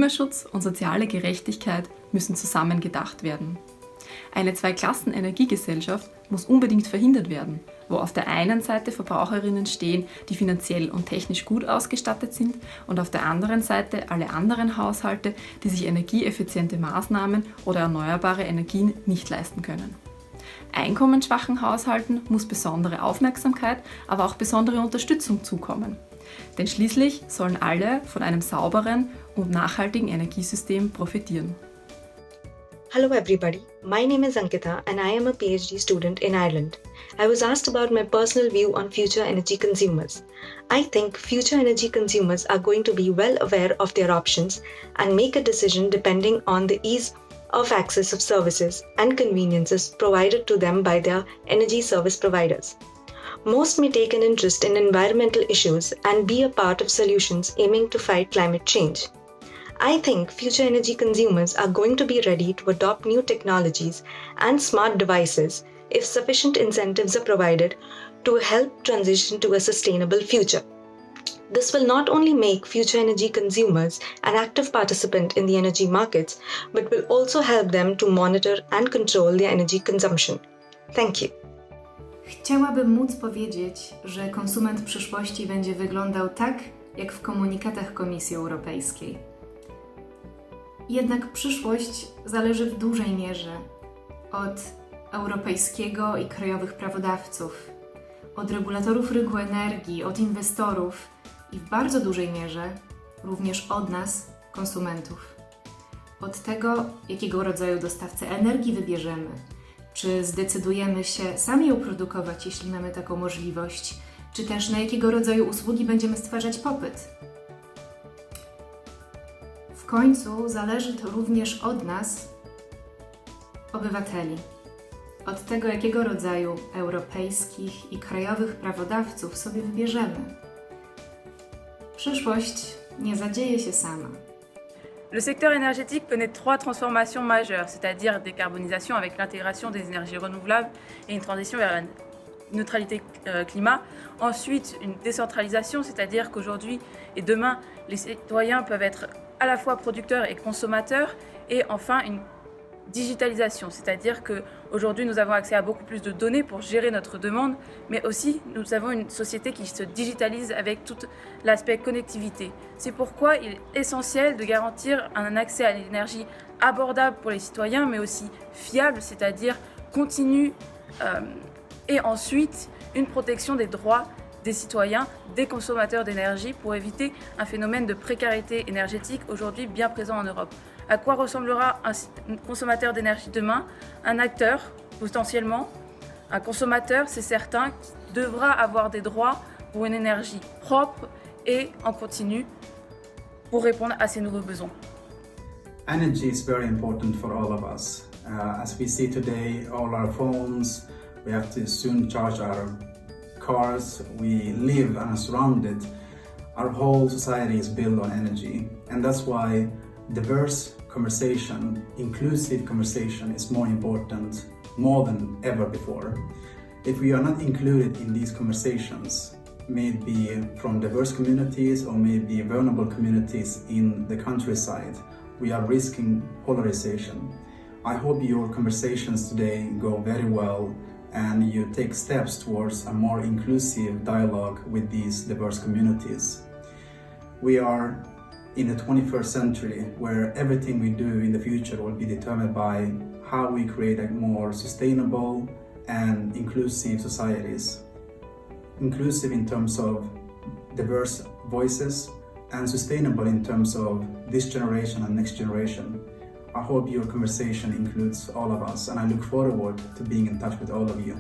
Klimaschutz und soziale Gerechtigkeit müssen zusammen gedacht werden. Eine Zweiklassen-Energiegesellschaft muss unbedingt verhindert werden, wo auf der einen Seite Verbraucherinnen stehen, die finanziell und technisch gut ausgestattet sind, und auf der anderen Seite alle anderen Haushalte, die sich energieeffiziente Maßnahmen oder erneuerbare Energien nicht leisten können. Einkommensschwachen Haushalten muss besondere Aufmerksamkeit, aber auch besondere Unterstützung zukommen. Denn schließlich sollen alle von einem sauberen und nachhaltigen Energiesystem profitieren. Hello everybody, my name is Ankita and I am a PhD student in Ireland. I was asked about my personal view on future energy consumers. I think future energy consumers are going to be well aware of their options and make a decision depending on the ease of access of services and conveniences provided to them by their energy service providers. Most may take an interest in environmental issues and be a part of solutions aiming to fight climate change. I think future energy consumers are going to be ready to adopt new technologies and smart devices if sufficient incentives are provided to help transition to a sustainable future. This will not only make future energy consumers an active participant in the energy markets, but will also help them to monitor and control their energy consumption. Thank you. Chciałabym móc powiedzieć, że konsument przyszłości będzie wyglądał tak, jak w komunikatach Komisji Europejskiej. Jednak przyszłość zależy w dużej mierze od europejskiego i krajowych prawodawców, od regulatorów rynku energii, od inwestorów i w bardzo dużej mierze również od nas, konsumentów. Od tego, jakiego rodzaju dostawcę energii wybierzemy, czy zdecydujemy się sami ją produkować, jeśli mamy taką możliwość, czy też na jakiego rodzaju usługi będziemy stwarzać popyt. W końcu zależy to również od nas, obywateli, od tego, jakiego rodzaju europejskich i krajowych prawodawców sobie wybierzemy. Przyszłość nie zadzieje się sama. Le secteur énergétique connaît trois transformations majeures, c'est-à-dire décarbonisation avec l'intégration des énergies renouvelables et une transition vers la neutralité climat. Ensuite, une décentralisation, c'est-à-dire qu'aujourd'hui et demain, les citoyens peuvent être à la fois producteurs et consommateurs. Et enfin, une digitalisation, c'est-à-dire qu'aujourd'hui nous avons accès à beaucoup plus de données pour gérer notre demande, mais aussi nous avons une société qui se digitalise avec tout l'aspect connectivité. C'est pourquoi il est essentiel de garantir un accès à l'énergie abordable pour les citoyens, mais aussi fiable, c'est-à-dire continu, et ensuite une protection des droits des citoyens, des consommateurs d'énergie pour éviter un phénomène de précarité énergétique aujourd'hui bien présent en Europe. À quoi ressemblera un consommateur d'énergie demain? Un acteur, potentiellement. Un consommateur, c'est certain, qui devra avoir des droits pour une énergie propre et en continu pour répondre à ces nouveaux besoins. Energy is very important for all of us. As we see today, all our phones, we have to soon charge our cars, we live and are surrounded. Our whole society is built on energy, and that's why diverse conversation, inclusive conversation is more important, more than ever before. If we are not included in these conversations, maybe from diverse communities or maybe vulnerable communities in the countryside, we are risking polarization. I hope your conversations today go very well and you take steps towards a more inclusive dialogue with these diverse communities. We are in the 21st century where everything we do in the future will be determined by how we create a more sustainable and inclusive societies. Inclusive in terms of diverse voices and sustainable in terms of this generation and next generation. I hope your conversation includes all of us, and I look forward to being in touch with all of you.